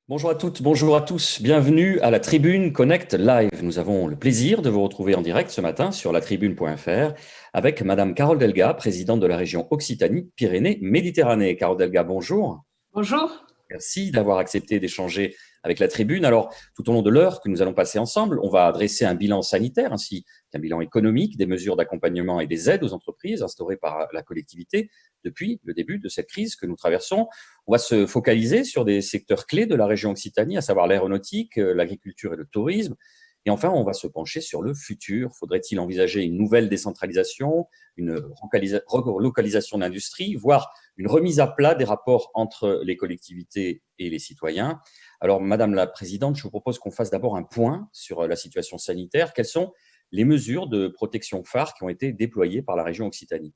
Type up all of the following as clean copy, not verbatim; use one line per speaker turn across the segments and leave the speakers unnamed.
Bonjour à toutes, bonjour à tous. Bienvenue à la Tribune Connect Live. Nous avons le plaisir de vous retrouver en direct ce matin sur latribune.fr avec Madame Carole Delga, présidente de la région Occitanie-Pyrénées-Méditerranée. Carole Delga, bonjour.
Bonjour.
Merci d'avoir accepté d'échanger avec la Tribune. Alors, tout au long de l'heure que nous allons passer ensemble, on va dresser un bilan sanitaire ainsi qu'un bilan économique des mesures d'accompagnement et des aides aux entreprises instaurées par la collectivité depuis le début de cette crise que nous traversons. On va se focaliser sur des secteurs clés de la région Occitanie, à savoir l'aéronautique, l'agriculture et le tourisme. Et enfin, on va se pencher sur le futur. Faudrait-il envisager une nouvelle décentralisation, une relocalisation d'industrie, voire une remise à plat des rapports entre les collectivités et les citoyens? Alors, Madame la Présidente, je vous propose qu'on fasse d'abord un point sur la situation sanitaire. Quelles sont les mesures de protection phares qui ont été déployées par la région Occitanie?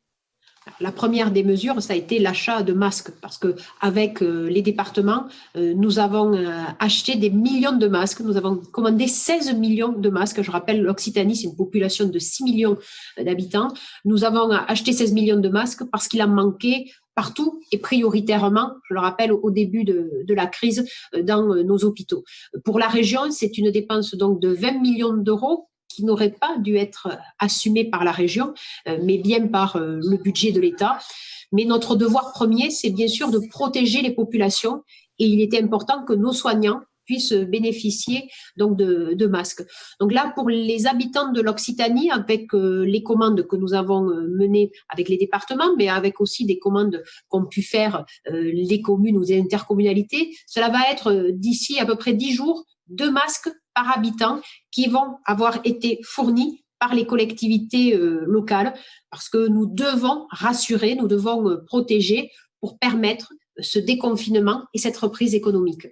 La première des mesures, ça a été l'achat de masques, parce qu'avec les départements, nous avons acheté des millions de masques. Nous avons commandé 16 millions de masques. Je rappelle, l'Occitanie, c'est une population de 6 millions d'habitants. Nous avons acheté 16 millions de masques parce qu'il en manquait partout et prioritairement, je le rappelle, au début de la crise dans nos hôpitaux. Pour la région, c'est une dépense donc de 20 millions d'euros qui n'aurait pas dû être assumé par la région, mais bien par le budget de l'État. Mais notre devoir premier, c'est bien sûr de protéger les populations et il était important que nos soignants puissent bénéficier donc de masques. Donc là, pour les habitants de l'Occitanie, avec les commandes que nous avons menées avec les départements, mais avec aussi des commandes qu'ont pu faire les communes ou les intercommunalités, cela va être d'ici à peu près 10 jours, 2 masques par habitant qui vont avoir été fournis par les collectivités locales parce que nous devons rassurer, nous devons protéger pour permettre ce déconfinement et cette reprise économique.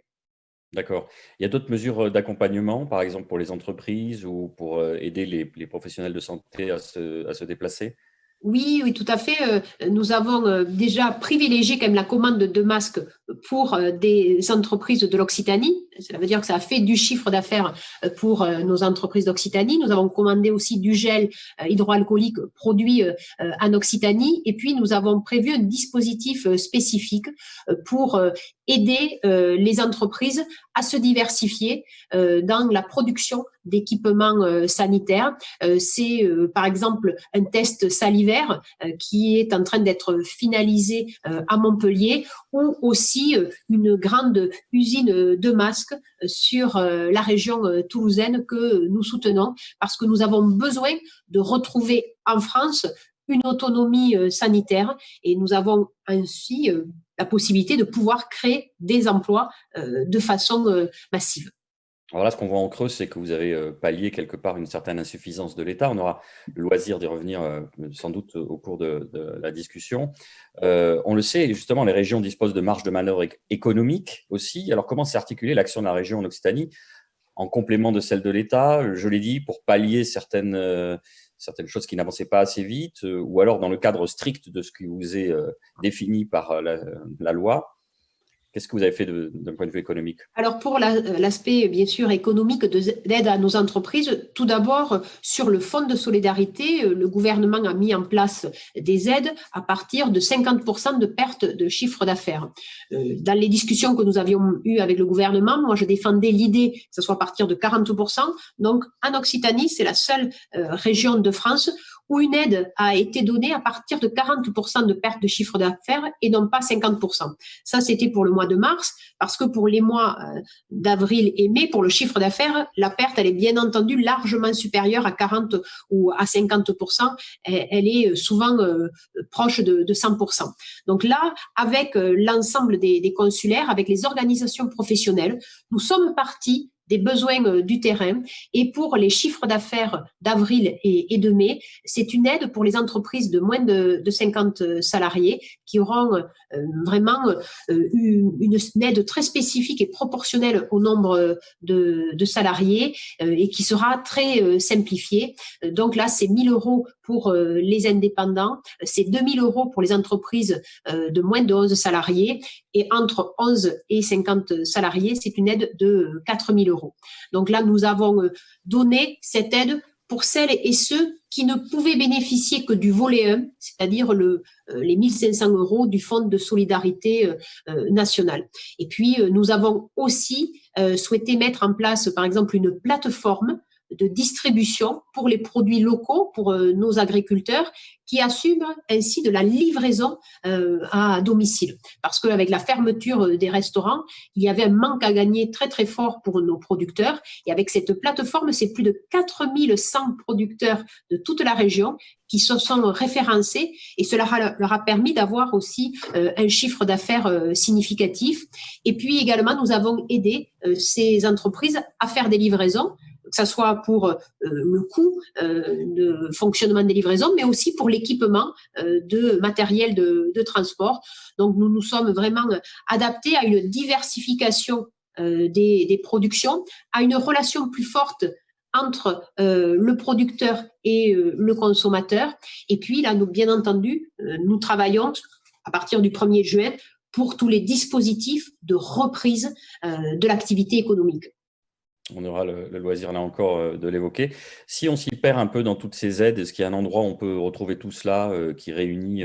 D'accord. Il y a d'autres mesures d'accompagnement, par exemple pour les entreprises ou pour aider les professionnels de santé à se déplacer?
Oui, oui, tout à fait. Nous avons déjà privilégié quand même la commande de masques pour des entreprises de l'Occitanie. Cela veut dire que ça a fait du chiffre d'affaires pour nos entreprises d'Occitanie. Nous avons commandé aussi du gel hydroalcoolique produit en Occitanie. Et puis, nous avons prévu un dispositif spécifique pour aider les entreprises à se diversifier dans la production d'équipements sanitaires. C'est par exemple un test salivaire qui est en train d'être finalisé à Montpellier, ou aussi une grande usine de masques sur la région toulousaine que nous soutenons parce que nous avons besoin de retrouver en France une autonomie sanitaire et nous avons ainsi la possibilité de pouvoir créer des emplois de façon massive.
Alors là, ce qu'on voit en creux, c'est que vous avez pallié quelque part une certaine insuffisance de l'État. On aura le loisir d'y revenir sans doute au cours de la discussion. On le sait, justement, les régions disposent de marge de manœuvre économique aussi. Alors, comment s'est articulée l'action de la région en Occitanie en complément de celle de l'État, je l'ai dit, pour pallier certaines choses qui n'avançaient pas assez vite, ou alors dans le cadre strict de ce qui vous est défini par la loi? Qu'est-ce que vous avez fait d'un point de vue économique?
Alors pour l'aspect bien sûr économique d'aide à nos entreprises, tout d'abord sur le fonds de solidarité, le gouvernement a mis en place des aides à partir de 50% de perte de chiffre d'affaires. Dans les discussions que nous avions eues avec le gouvernement, moi je défendais l'idée que ce soit à partir de 40%. Donc en Occitanie, c'est la seule région de France où une aide a été donnée à partir de 40% de perte de chiffre d'affaires et non pas 50%. Ça, c'était pour le mois de mars, parce que pour les mois d'avril et mai, pour le chiffre d'affaires, la perte, elle est bien entendu largement supérieure à 40 ou à 50%. Elle est souvent proche de 100%. Donc là, avec l'ensemble des consulaires, avec les organisations professionnelles, nous sommes partis des besoins du terrain. Et pour les chiffres d'affaires d'avril et de mai, c'est une aide pour les entreprises de moins de 50 salariés qui auront vraiment une aide très spécifique et proportionnelle au nombre de salariés et qui sera très simplifiée. Donc là, c'est 1 000 € pour les indépendants, c'est 2 000 € pour les entreprises de moins de 11 salariés et entre 11 et 50 salariés, c'est une aide de 4 000 €. Donc là, nous avons donné cette aide pour celles et ceux qui ne pouvaient bénéficier que du volet 1, c'est-à-dire les 1 500 € du Fonds de solidarité national. Et puis, nous avons aussi souhaité mettre en place, par exemple, une plateforme de distribution pour les produits locaux, pour nos agriculteurs, qui assument ainsi de la livraison à domicile. Parce qu'avec la fermeture des restaurants, il y avait un manque à gagner très très fort pour nos producteurs. Et avec cette plateforme, c'est plus de 4100 producteurs de toute la région qui se sont référencés, et cela leur a permis d'avoir aussi un chiffre d'affaires significatif. Et puis également, nous avons aidé ces entreprises à faire des livraisons, que ce soit pour le coût de fonctionnement des livraisons, mais aussi pour l'équipement de matériel de transport. Donc, nous nous sommes vraiment adaptés à une diversification des productions, à une relation plus forte entre le producteur et le consommateur. Et puis, là, bien entendu, nous travaillons à partir du 1er juin pour tous les dispositifs de reprise de l'activité économique.
On aura le loisir, là encore, de l'évoquer. Si on s'y perd un peu dans toutes ces aides, est-ce qu'il y a un endroit où on peut retrouver tout cela qui réunit,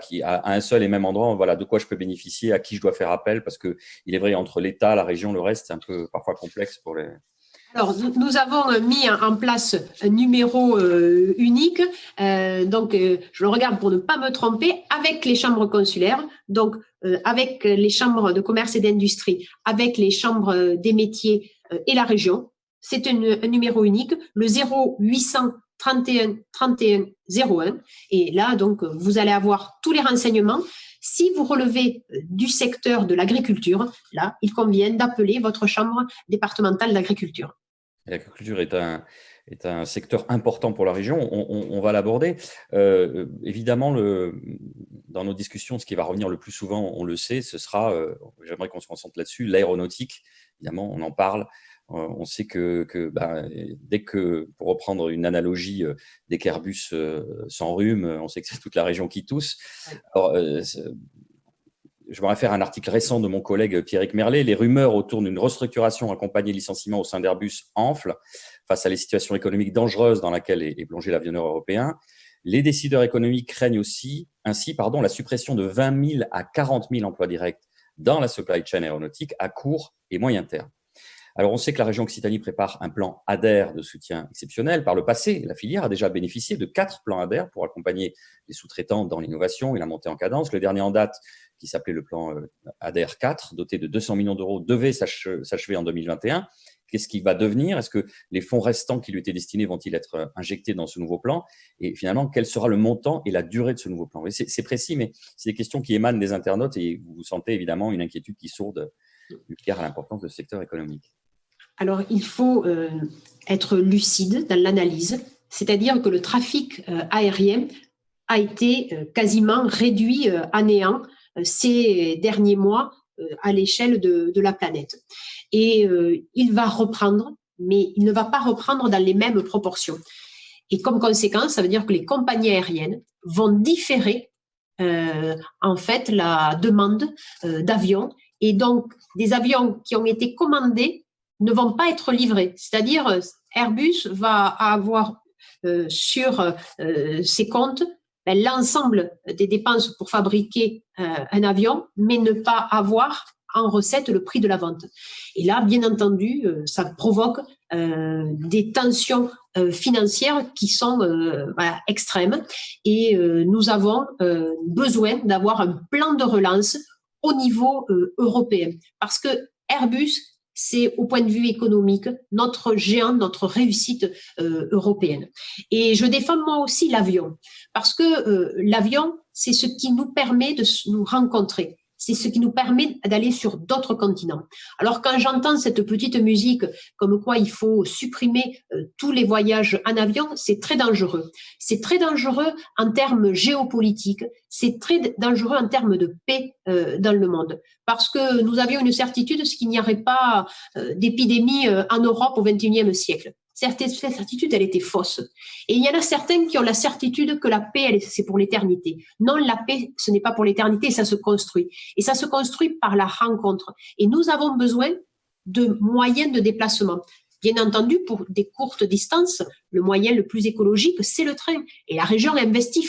qui à un seul et même endroit, voilà, de quoi je peux bénéficier, à qui je dois faire appel? Parce qu'il est vrai, entre l'État, la région, le reste, c'est un peu parfois complexe pour les…
Alors, nous avons mis en place un numéro unique, je le regarde pour ne pas me tromper, avec les chambres consulaires, donc avec les chambres de commerce et d'industrie, avec les chambres des métiers et la région. C'est un numéro unique, le 0800 31 31 01. Et là, donc, vous allez avoir tous les renseignements. Si vous relevez du secteur de l'agriculture, là, il convient d'appeler votre chambre départementale d'agriculture.
L'agriculture est un secteur important pour la région. On va l'aborder. Évidemment, dans nos discussions, ce qui va revenir le plus souvent, on le sait, ce sera, j'aimerais qu'on se concentre là-dessus, l'aéronautique. Évidemment, on en parle. On sait que dès que, pour reprendre une analogie, dès qu'Airbus s'enrhume, on sait que c'est toute la région qui tousse. Alors, je me réfère à un article récent de mon collègue Pierrick Merlet. Les rumeurs autour d'une restructuration accompagnée de licenciements au sein d'Airbus enflent face à les situations économiques dangereuses dans laquelle est plongé l'avionneur européen. Les décideurs économiques craignent ainsi la suppression de 20 000 à 40 000 emplois directs dans la supply chain aéronautique à court et moyen terme. Alors, on sait que la région Occitanie prépare un plan ADER de soutien exceptionnel. Par le passé, la filière a déjà bénéficié de 4 plans ADER pour accompagner les sous-traitants dans l'innovation et la montée en cadence. Le dernier en date, qui s'appelait le plan ADER 4, doté de 200 millions d'euros, devait s'achever en 2021. Qu'est-ce qui va devenir? Est-ce que les fonds restants qui lui étaient destinés vont-ils être injectés dans ce nouveau plan? Et finalement, quel sera le montant et la durée de ce nouveau plan? C'est précis, mais c'est des questions qui émanent des internautes et vous sentez évidemment une inquiétude qui sourde eu égard à l'importance de ce secteur économique.
Alors, il faut être lucide dans l'analyse, c'est-à-dire que le trafic aérien a été quasiment réduit à néant ces derniers mois à l'échelle de la planète. Et il va reprendre, mais il ne va pas reprendre dans les mêmes proportions. Et comme conséquence, ça veut dire que les compagnies aériennes vont différer en fait la demande d'avions. Et donc, des avions qui ont été commandés ne vont pas être livrés. C'est-à-dire, Airbus va avoir sur ses comptes l'ensemble des dépenses pour fabriquer un avion, mais ne pas avoir en recette le prix de la vente. Et là, bien entendu, ça provoque des tensions financières qui sont extrêmes. Et nous avons besoin d'avoir un plan de relance au niveau européen. Parce que Airbus, c'est au point de vue économique notre géant, notre réussite européenne. Et je défends moi aussi l'avion, parce que l'avion, c'est ce qui nous permet de nous rencontrer. C'est ce qui nous permet d'aller sur d'autres continents. Alors quand j'entends cette petite musique comme quoi il faut supprimer tous les voyages en avion, c'est très dangereux. C'est très dangereux en termes géopolitiques, c'est très dangereux en termes de paix dans le monde. Parce que nous avions une certitude, c'est qu'il n'y aurait pas d'épidémie en Europe au XXIe siècle. Cette certitude, elle était fausse. Et il y en a certains qui ont la certitude que la paix, c'est pour l'éternité. Non, la paix, ce n'est pas pour l'éternité, ça se construit. Et ça se construit par la rencontre. Et nous avons besoin de moyens de déplacement. Bien entendu, pour des courtes distances, le moyen le plus écologique, c'est le train. Et la région investit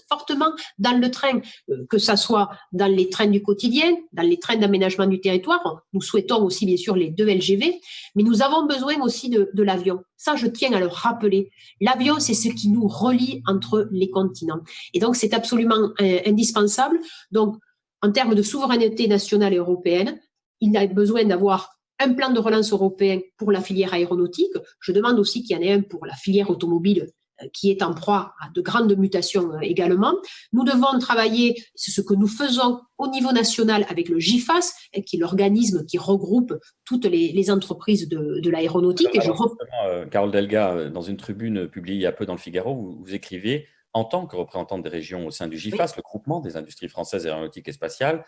fortement dans le train, que ça soit dans les trains du quotidien, dans les trains d'aménagement du territoire. Nous souhaitons aussi, bien sûr, les 2 LGV, mais nous avons besoin aussi de l'avion. Ça, je tiens à le rappeler. L'avion, c'est ce qui nous relie entre les continents. Et donc, c'est absolument indispensable. Donc, en termes de souveraineté nationale et européenne, il a besoin d'avoir un plan de relance européen pour la filière aéronautique. Je demande aussi qu'il y en ait un pour la filière automobile qui est en proie à de grandes mutations également. Nous devons travailler, c'est ce que nous faisons au niveau national avec le GIFAS, qui est l'organisme qui regroupe toutes les entreprises de l'aéronautique.
Carole Delga, dans une tribune publiée il y a peu dans le Figaro, vous écrivez, en tant que représentante des régions au sein du GIFAS, oui, le groupement des industries françaises aéronautiques et spatiales,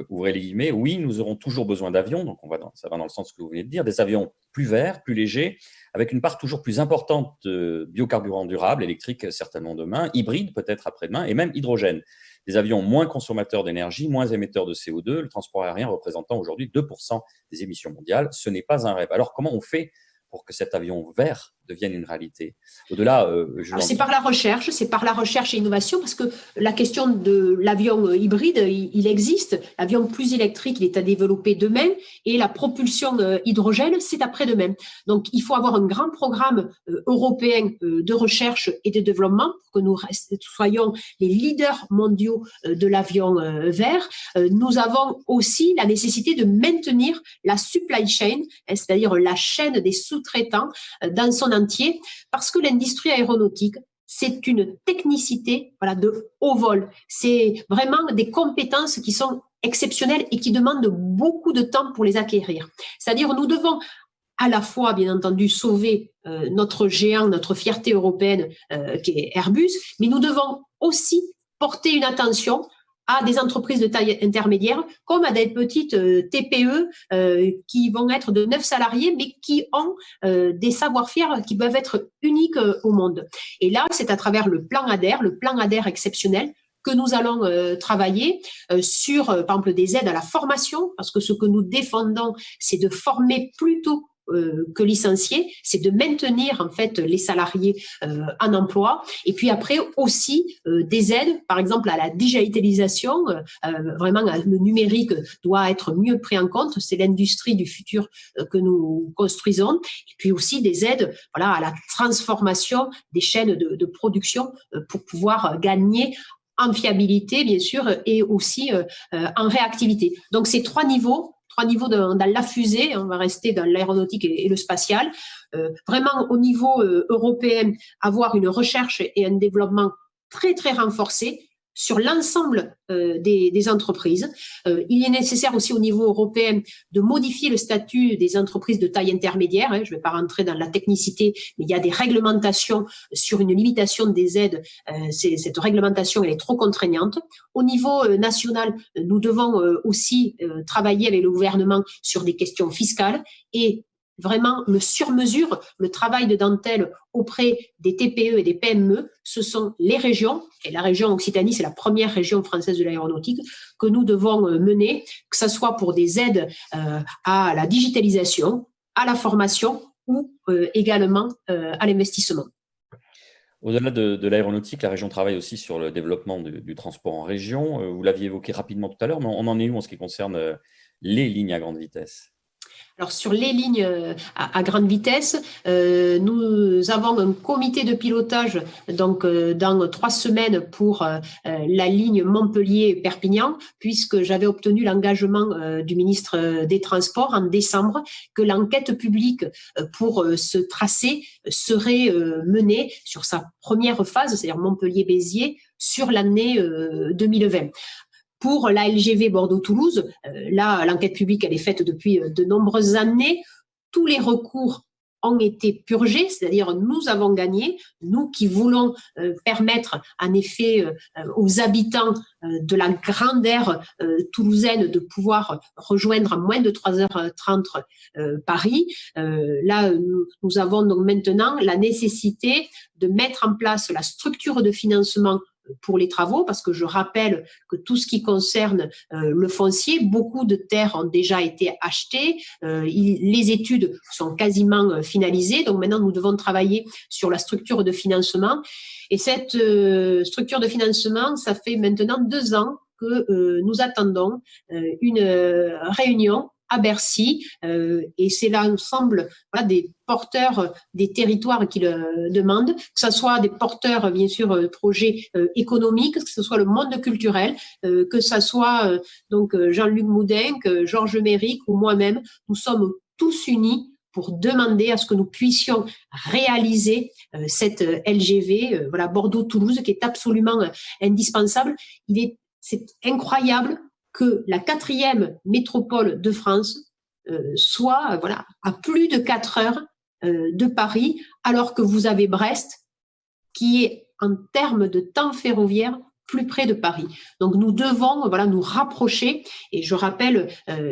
ouvrez les guillemets, oui, nous aurons toujours besoin d'avions, donc ça va dans le sens que vous venez de dire, des avions plus verts, plus légers, avec une part toujours plus importante de biocarburants durables, électriques certainement demain, hybrides peut-être après-demain, et même hydrogène. Des avions moins consommateurs d'énergie, moins émetteurs de CO2, le transport aérien représentant aujourd'hui 2% des émissions mondiales. Ce n'est pas un rêve. Alors comment on fait pour que cet avion vert devienne une réalité? Au-delà,
c'est par la recherche et innovation, parce que la question de l'avion hybride, il existe. L'avion plus électrique, il est à développer demain, et la propulsion hydrogène, c'est après-demain. Donc, il faut avoir un grand programme européen de recherche et de développement pour que nous soyons les leaders mondiaux de l'avion vert. Nous avons aussi la nécessité de maintenir la supply chain, c'est-à-dire la chaîne des sous-traitants dans son entier, parce que l'industrie aéronautique, c'est une technicité de haut vol. C'est vraiment des compétences qui sont exceptionnelles et qui demandent beaucoup de temps pour les acquérir. C'est-à-dire, nous devons à la fois, bien entendu, sauver notre géant, notre fierté européenne qui est Airbus, mais nous devons aussi porter une attention à des entreprises de taille intermédiaire, comme à des petites TPE qui vont être de 9 salariés, mais qui ont des savoir-faire qui peuvent être uniques au monde. Et là, c'est à travers le plan ADER exceptionnel, que nous allons travailler sur, par exemple, des aides à la formation, parce que ce que nous défendons, c'est de former plutôt que licencier, c'est de maintenir en fait les salariés en emploi, et puis après aussi des aides, par exemple à la digitalisation, vraiment le numérique doit être mieux pris en compte, c'est l'industrie du futur que nous construisons, et puis aussi des aides à la transformation des chaînes de production pour pouvoir gagner en fiabilité bien sûr et aussi en réactivité. Donc ces trois niveaux dans la fusée, on va rester dans l'aéronautique et le spatial. Vraiment, au niveau européen, avoir une recherche et un développement très, très renforcé sur l'ensemble des entreprises. Il est nécessaire aussi au niveau européen de modifier le statut des entreprises de taille intermédiaire. Je ne vais pas rentrer dans la technicité, mais il y a des réglementations sur une limitation des aides. Cette réglementation, elle est trop contraignante. Au niveau national, nous devons aussi travailler avec le gouvernement sur des questions fiscales et vraiment le sur-mesure, le travail de dentelle auprès des TPE et des PME, ce sont les régions, et la région Occitanie, c'est la première région française de l'aéronautique, que nous devons mener, que ce soit pour des aides à la digitalisation, à la formation ou également à l'investissement.
Au-delà de l'aéronautique, la région travaille aussi sur le développement du transport en région. Vous l'aviez évoqué rapidement tout à l'heure, mais on en est où en ce qui concerne les lignes à grande vitesse ?
Alors, sur les lignes à grande vitesse, nous avons un comité de pilotage donc dans 3 semaines pour la ligne Montpellier-Perpignan, puisque j'avais obtenu l'engagement du ministre des Transports en décembre que l'enquête publique pour ce tracé serait menée sur sa première phase, c'est-à-dire Montpellier-Béziers, sur l'année 2020. Pour la LGV Bordeaux-Toulouse, là, l'enquête publique, elle est faite depuis de nombreuses années. Tous les recours ont été purgés, c'est-à-dire nous avons gagné, nous qui voulons permettre en effet aux habitants de la grande aire toulousaine de pouvoir rejoindre en moins de 3h30 Paris. Là, nous avons donc maintenant la nécessité de mettre en place la structure de financement pour les travaux, parce que je rappelle que tout ce qui concerne le foncier, beaucoup de terres ont déjà été achetées, les études sont quasiment finalisées, donc maintenant nous devons travailler sur la structure de financement. Et cette structure de financement, ça fait maintenant 2 ans que nous attendons une réunion à Bercy, et c'est l'ensemble des porteurs des territoires qui le demandent, que ce soit des porteurs, bien sûr, projets économiques, que ce soit le monde culturel, que ce soit donc Jean-Luc Moudin, que Georges Méric ou moi-même, nous sommes tous unis pour demander à ce que nous puissions réaliser cette LGV, Bordeaux-Toulouse, qui est absolument indispensable. C'est incroyable que la 4e métropole de France soit à plus de 4 heures de Paris, alors que vous avez Brest, qui est en termes de temps ferroviaire plus près de Paris. Donc nous devons nous rapprocher, et je rappelle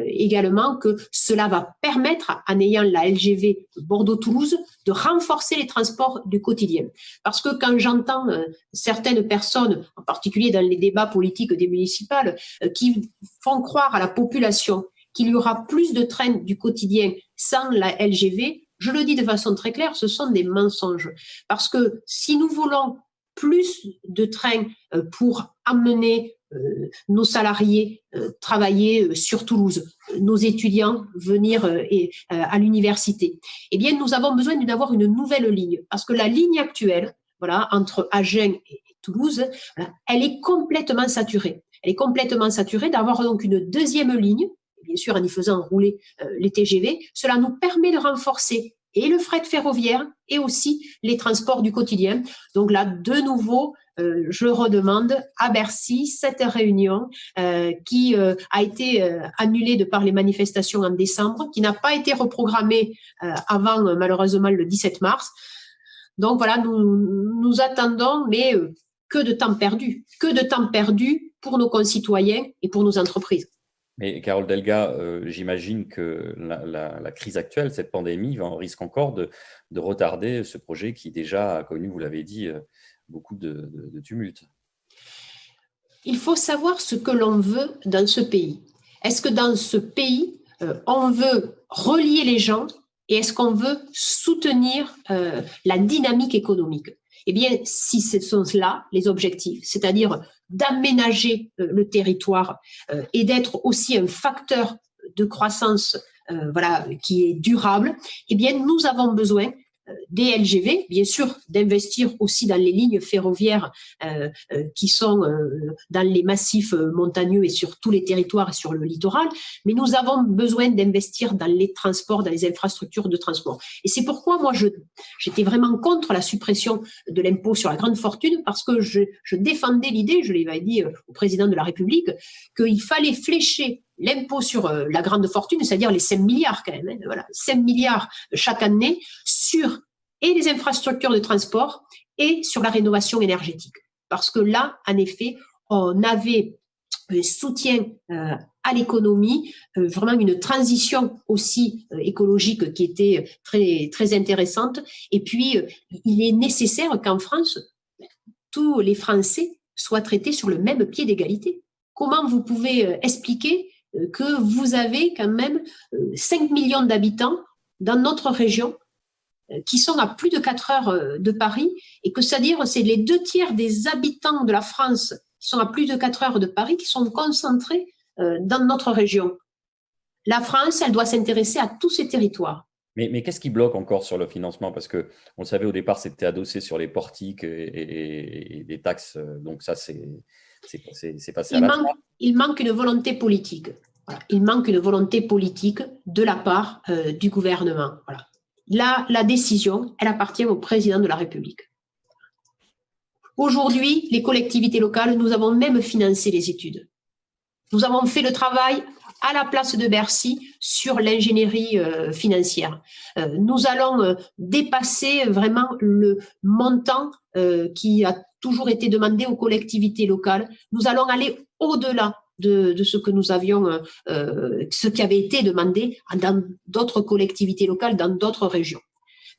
également que cela va permettre, en ayant la LGV Bordeaux-Toulouse, de renforcer les transports du quotidien. Parce que quand j'entends certaines personnes, en particulier dans les débats politiques des municipales, qui font croire à la population qu'il y aura plus de trains du quotidien sans la LGV, je le dis de façon très claire, ce sont des mensonges. Parce que si nous voulons plus de trains pour amener nos salariés travailler sur Toulouse, nos étudiants venir à l'université, eh bien, nous avons besoin d'avoir une nouvelle ligne. Parce que la ligne actuelle, entre Agen et Toulouse, elle est complètement saturée. Elle est complètement saturée. D'avoir donc une 2e ligne, bien sûr en y faisant rouler les TGV, cela nous permet de renforcer et le fret ferroviaire et aussi les transports du quotidien. Donc là, de nouveau, je redemande à Bercy cette réunion qui a été annulée de par les manifestations en décembre, qui n'a pas été reprogrammée avant malheureusement le 17 mars. Donc voilà, nous attendons, mais que de temps perdu pour nos concitoyens et pour nos entreprises.
Mais Carole Delga, j'imagine que la crise actuelle, cette pandémie, risque encore de retarder ce projet qui déjà a connu, vous l'avez dit, beaucoup de tumultes.
Il faut savoir ce que l'on veut dans ce pays. Est-ce que dans ce pays, on veut relier les gens et est-ce qu'on veut soutenir la dynamique économique ? Eh bien, si ce sont là les objectifs, c'est-à-dire d'aménager le territoire et d'être aussi un facteur de croissance qui est durable, eh bien, nous avons besoin des LGV, bien sûr, d'investir aussi dans les lignes ferroviaires qui sont dans les massifs montagneux et sur tous les territoires et sur le littoral, mais nous avons besoin d'investir dans les transports, dans les infrastructures de transport. Et c'est pourquoi moi, j'étais vraiment contre la suppression de l'impôt sur la grande fortune, parce que je défendais l'idée, je l'avais dit au président de la République, qu'il fallait flécher l'impôt sur la grande fortune, c'est-à-dire les 5 milliards quand même, 5 milliards chaque année sur et les infrastructures de transport et sur la rénovation énergétique. Parce que là, en effet, on avait un soutien à l'économie, vraiment une transition aussi écologique qui était très, très intéressante. Et puis, il est nécessaire qu'en France, tous les Français soient traités sur le même pied d'égalité. Comment vous pouvez expliquer que vous avez quand même 5 millions d'habitants dans notre région qui sont à plus de 4 heures de Paris et que c'est-à-dire c'est les 2/3 des habitants de la France qui sont à plus de 4 heures de Paris qui sont concentrés dans notre région. La France, elle doit s'intéresser à tous ces territoires.
Mais qu'est-ce qui bloque encore sur le financement? Parce qu'on le savait au départ, c'était adossé sur les portiques et des taxes, donc ça c'est passé à la trappe.
Il manque une volonté politique. Voilà. Il manque une volonté politique de la part du gouvernement. Voilà. Là, la décision, elle appartient au président de la République. Aujourd'hui, les collectivités locales, nous avons même financé les études. Nous avons fait le travail à la place de Bercy sur l'ingénierie financière. Nous allons dépasser vraiment le montant qui a toujours été demandé aux collectivités locales. Nous allons aller au-delà de ce que nous avions, ce qui avait été demandé dans d'autres collectivités locales, dans d'autres régions.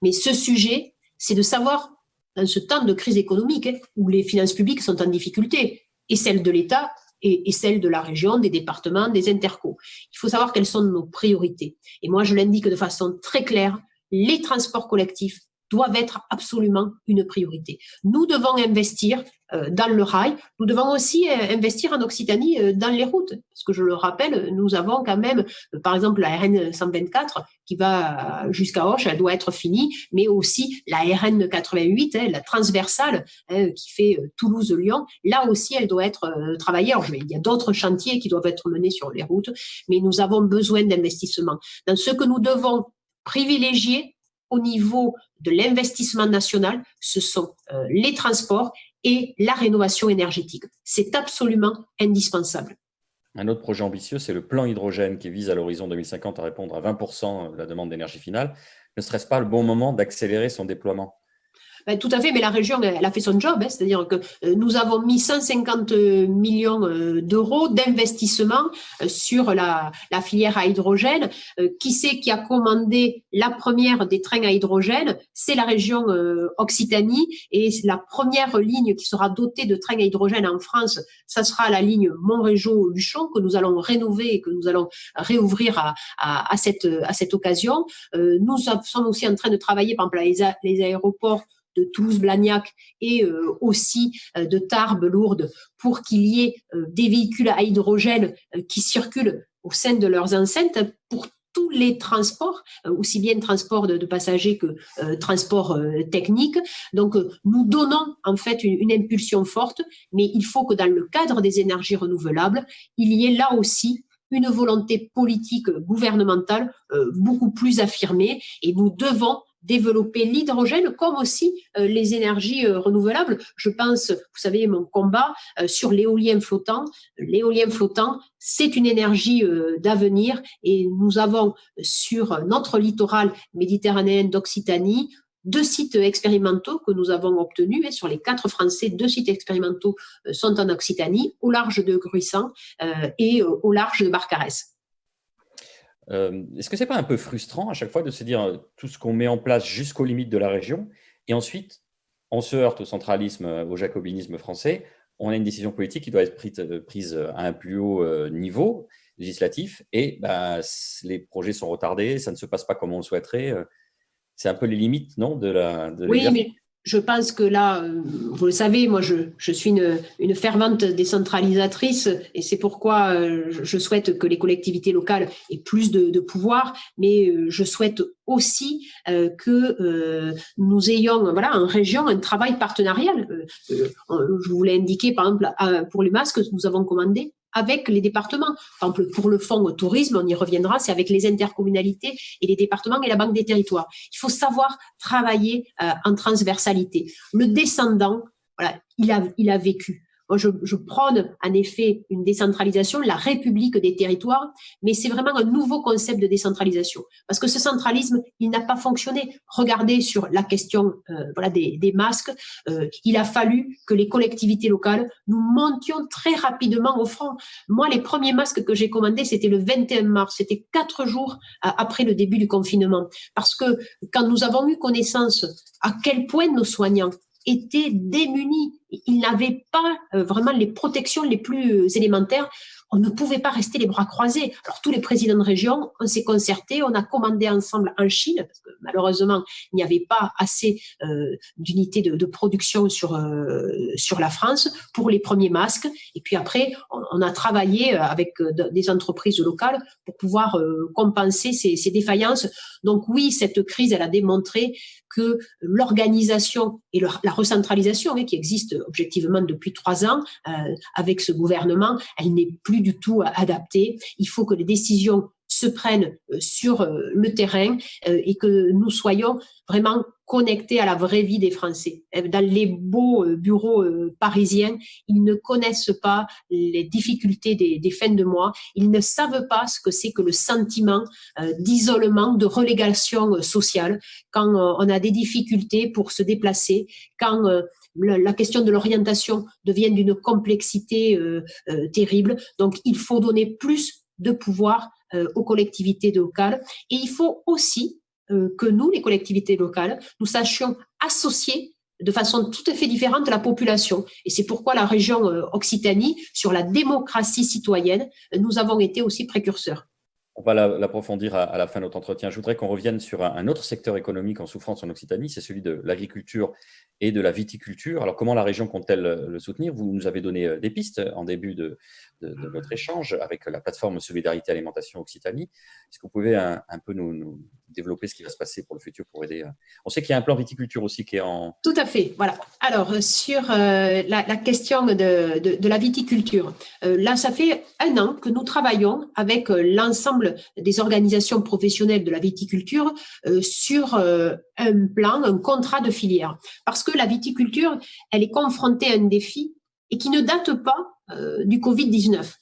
Mais ce sujet, c'est de savoir dans ce temps de crise économique où les finances publiques sont en difficulté, et celles de l'État et celles de la région, des départements, des intercos. Il faut savoir quelles sont nos priorités. Et moi, je l'indique de façon très claire, les transports collectifs doivent être absolument une priorité. Nous devons investir dans le rail, nous devons aussi investir en Occitanie dans les routes, parce que je le rappelle, nous avons quand même, par exemple, la RN 124 qui va jusqu'à Auch, elle doit être finie, mais aussi la RN 88, la transversale qui fait Toulouse-Lyon, là aussi elle doit être travaillée. Alors, il y a d'autres chantiers qui doivent être menés sur les routes, mais nous avons besoin d'investissements. Dans ce que nous devons privilégier au niveau de l'investissement national, ce sont les transports et la rénovation énergétique. C'est absolument indispensable.
Un autre projet ambitieux, c'est le plan hydrogène qui vise à l'horizon 2050 à répondre à 20% de la demande d'énergie finale. Ne serait-ce pas le bon moment d'accélérer son déploiement ?
Tout à fait, mais la région, elle a fait son job, c'est-à-dire que nous avons mis 150 millions d'euros d'investissement sur la filière à hydrogène. Qui c'est qui a commandé la première des trains à hydrogène? C'est la région Occitanie, et la première ligne qui sera dotée de trains à hydrogène en France, ça sera la ligne Montrégeau-Luchon que nous allons rénover et que nous allons réouvrir à cette occasion. Nous sommes aussi en train de travailler, par exemple, les aéroports de Toulouse-Blagnac et aussi de Tarbes-Lourdes pour qu'il y ait des véhicules à hydrogène qui circulent au sein de leurs enceintes pour tous les transports, aussi bien transport de passagers que transport technique. Donc, nous donnons en fait une impulsion forte, mais il faut que dans le cadre des énergies renouvelables, il y ait là aussi une volonté politique gouvernementale beaucoup plus affirmée, et nous devons développer l'hydrogène comme aussi les énergies renouvelables. Je pense, vous savez, mon combat sur l'éolien flottant. L'éolien flottant, c'est une énergie d'avenir, et nous avons sur notre littoral méditerranéen d'Occitanie 2 sites expérimentaux que nous avons obtenus. Sur les 4 Français, 2 sites expérimentaux sont en Occitanie, au large de Gruissant et au large de Barcarès.
Est-ce que ce n'est pas un peu frustrant à chaque fois de se dire tout ce qu'on met en place jusqu'aux limites de la région, et ensuite on se heurte au centralisme, au jacobinisme français, on a une décision politique qui doit être prise à un plus haut niveau législatif, et les projets sont retardés, ça ne se passe pas comme on le souhaiterait. C'est un peu les limites, non, de
Oui, mais je pense que là, vous le savez, moi je suis une fervente décentralisatrice, et c'est pourquoi je souhaite que les collectivités locales aient plus de pouvoir, mais je souhaite aussi que nous ayons en région un travail partenarial. Je vous l'ai indiqué, par exemple, pour les masques, nous avons commandé avec les départements. Par exemple, pour le fonds tourisme, on y reviendra, c'est avec les intercommunalités et les départements et la Banque des territoires. Il faut savoir travailler en transversalité. Le descendant, il a vécu. Moi, je prône en effet une décentralisation, la République des territoires, mais c'est vraiment un nouveau concept de décentralisation. Parce que ce centralisme, il n'a pas fonctionné. Regardez sur la question des masques, il a fallu que les collectivités locales, nous montions très rapidement au front. Moi, les premiers masques que j'ai commandés, c'était le 21 mars, c'était 4 jours après le début du confinement. Parce que quand nous avons eu connaissance à quel point nos soignants étaient démunis, ils n'avaient pas vraiment les protections les plus élémentaires, on ne pouvait pas rester les bras croisés. Alors tous les présidents de région, on s'est concertés, on a commandé ensemble en Chine, parce que malheureusement il n'y avait pas assez d'unités de production sur la France pour les premiers masques. Et puis après, on a travaillé avec des entreprises locales pour pouvoir compenser ces défaillances. Donc oui, cette crise, elle a démontré que l'organisation et la recentralisation qui existe objectivement depuis 3 ans avec ce gouvernement, elle n'est plus du tout adaptée. Il faut que les décisions se prennent sur le terrain et que nous soyons vraiment connectés à la vraie vie des Français. Dans les beaux bureaux parisiens, ils ne connaissent pas les difficultés des fins de mois. Ils ne savent pas ce que c'est que le sentiment d'isolement, de relégation sociale, quand on a des difficultés pour se déplacer, quand la question de l'orientation devient d'une complexité terrible. Donc, il faut donner plus de pouvoir aux collectivités locales. Et il faut aussi que nous, les collectivités locales, nous sachions associer de façon tout à fait différente la population. Et c'est pourquoi la région Occitanie, sur la démocratie citoyenne, nous avons été aussi précurseurs.
On va l'approfondir à la fin de notre entretien. Je voudrais qu'on revienne sur un autre secteur économique en souffrance en Occitanie, c'est celui de l'agriculture et de la viticulture. Alors, comment la région compte-t-elle le soutenir? Vous nous avez donné des pistes en début de notre échange avec la plateforme Solidarité Alimentation Occitanie. Est-ce que vous pouvez un peu nous développer ce qui va se passer pour le futur pour aider? On sait qu'il y a un plan viticulture aussi qui est en…
Tout à fait, voilà. Alors, sur la question de la viticulture, là, ça fait 1 an que nous travaillons avec l'ensemble des organisations professionnelles de la viticulture sur un plan, un contrat de filière. Parce que la viticulture, elle est confrontée à un défi et qui ne date pas du Covid-19.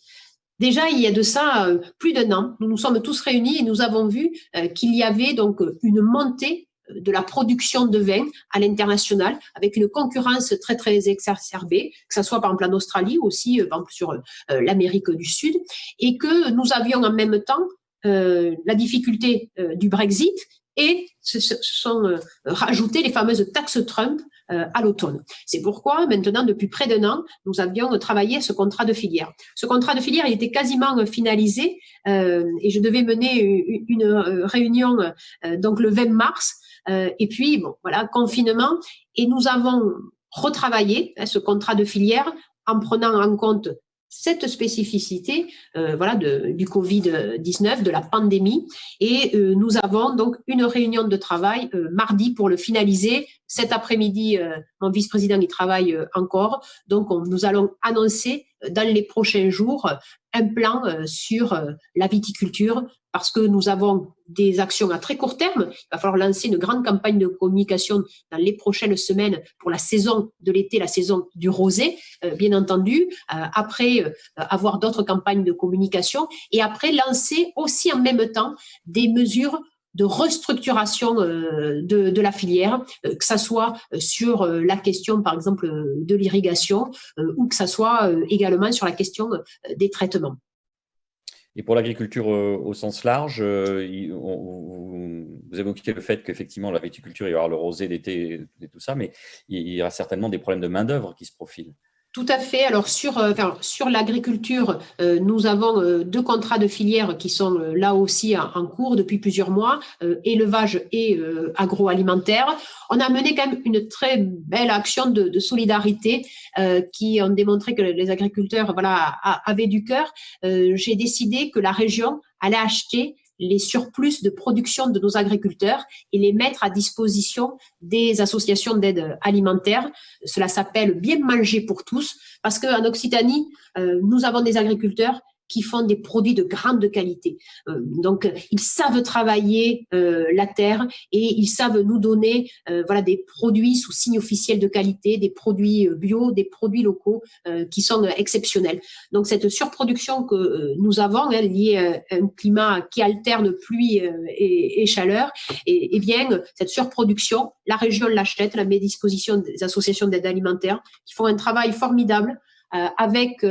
Déjà, il y a de ça plus d'1 an, nous nous sommes tous réunis et nous avons vu qu'il y avait donc une montée de la production de vin à l'international, avec une concurrence très, très exacerbée, que ce soit par exemple en Australie, aussi par exemple sur l'Amérique du Sud, et que nous avions en même temps la difficulté du Brexit et se sont rajoutées les fameuses taxes Trump à l'automne. C'est pourquoi maintenant, depuis près d'1 an, nous avions travaillé ce contrat de filière. Ce contrat de filière, il était quasiment finalisé et je devais mener une réunion donc le 20 mars. Et puis, bon, voilà, confinement. Et nous avons retravaillé ce contrat de filière en prenant en compte cette spécificité voilà, du Covid-19, de la pandémie. Et nous avons donc une réunion de travail mardi pour le finaliser. Cet après-midi, mon vice-président y travaille encore. Donc, nous allons annoncer dans les prochains jours un plan sur la viticulture parce que nous avons des actions à très court terme. Il va falloir lancer une grande campagne de communication dans les prochaines semaines pour la saison de l'été, la saison du rosé, bien entendu. Après, avoir d'autres campagnes de communication et après lancer aussi en même temps des mesures de restructuration de la filière, que ça soit sur la question, par exemple, de l'irrigation ou que ça soit également sur la question des traitements.
Et pour l'agriculture au sens large, vous évoquiez le fait qu'effectivement, la viticulture, il va y avoir le rosé d'été et tout ça, mais il y aura certainement des problèmes de main-d'œuvre qui se profilent.
Tout à fait. Alors, sur l'agriculture, nous avons 2 contrats de filière qui sont là aussi en cours depuis plusieurs mois, élevage et agroalimentaire. On a mené quand même une très belle action de solidarité qui ont démontré que les agriculteurs voilà, avaient du cœur. J'ai décidé que la région allait acheter les surplus de production de nos agriculteurs et les mettre à disposition des associations d'aide alimentaire. Cela s'appelle Bien manger pour tous parce qu'en Occitanie, nous avons des agriculteurs qui font des produits de grande qualité. Donc, ils savent travailler la terre et ils savent nous donner voilà, des produits sous signe officiel de qualité, des produits bio, des produits locaux qui sont exceptionnels. Donc, cette surproduction que nous avons liée à un climat qui alterne pluie et chaleur, et bien, cette surproduction, la région l'achète, la met à disposition des associations d'aide alimentaire qui font un travail formidable. Avec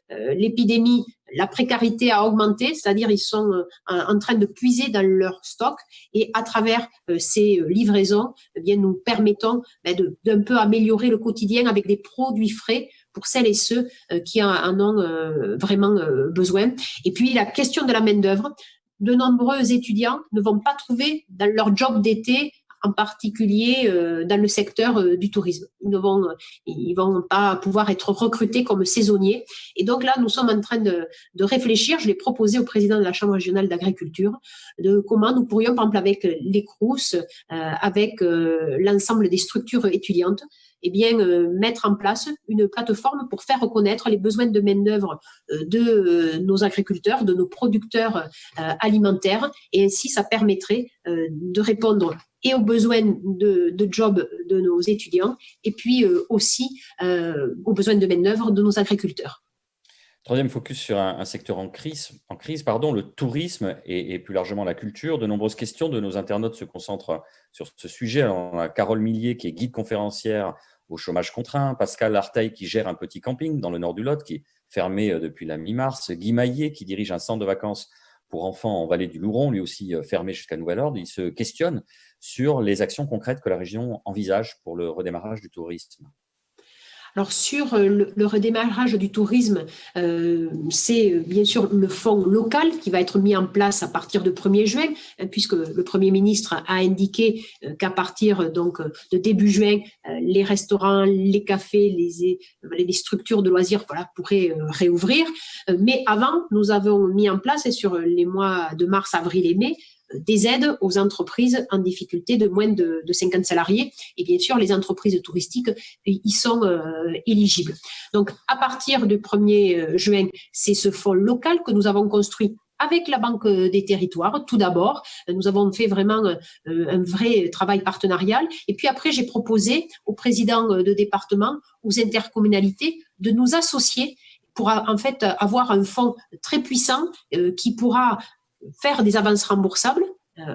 l'épidémie, la précarité a augmenté, c'est-à-dire ils sont en train de puiser dans leur stock et à travers ces livraisons, eh bien, nous permettons d'un peu améliorer le quotidien avec des produits frais pour celles et ceux qui en ont vraiment besoin. Et puis la question de la main-d'œuvre, de nombreux étudiants ne vont pas trouver dans leur job d'été en particulier dans le secteur du tourisme. Ils vont pas pouvoir être recrutés comme saisonniers. Et donc là, nous sommes en train de réfléchir. Je l'ai proposé au président de la Chambre régionale d'agriculture de comment nous pourrions, par exemple, avec les Crous, avec l'ensemble des structures étudiantes, eh bien, mettre en place une plateforme pour faire reconnaître les besoins de main-d'œuvre de nos agriculteurs, de nos producteurs alimentaires. Et ainsi, ça permettrait de répondre et aux besoins de job de nos étudiants et puis aussi aux besoins de main-d'œuvre de nos agriculteurs.
Troisième focus sur un secteur en crise, le tourisme et plus largement la culture. De nombreuses questions de nos internautes se concentrent sur ce sujet. Alors, on a Carole Millier qui est guide conférencière au chômage contraint, Pascal Arteil qui gère un petit camping dans le nord du Lot qui est fermé depuis la mi-mars, Guy Maillet qui dirige un centre de vacances pour enfants en vallée du Louron, lui aussi fermé jusqu'à nouvel ordre. Il se questionne sur les actions concrètes que la région envisage pour le redémarrage du tourisme.
Alors sur le redémarrage du tourisme, c'est bien sûr le fonds local qui va être mis en place à partir de 1er juin, puisque le Premier ministre a indiqué qu'à partir donc de début juin, les restaurants, les cafés, les structures de loisirs pourraient réouvrir. Mais avant, nous avons mis en place sur les mois de mars, avril et mai des aides aux entreprises en difficulté de moins de 50 salariés. Et bien sûr, les entreprises touristiques y sont éligibles. Donc, à partir du 1er juin, c'est ce fonds local que nous avons construit avec la Banque des Territoires. Tout d'abord, nous avons fait vraiment un vrai travail partenarial. Et puis après, j'ai proposé aux présidents de département, aux intercommunalités, de nous associer pour en fait avoir un fonds très puissant qui pourra faire des avances remboursables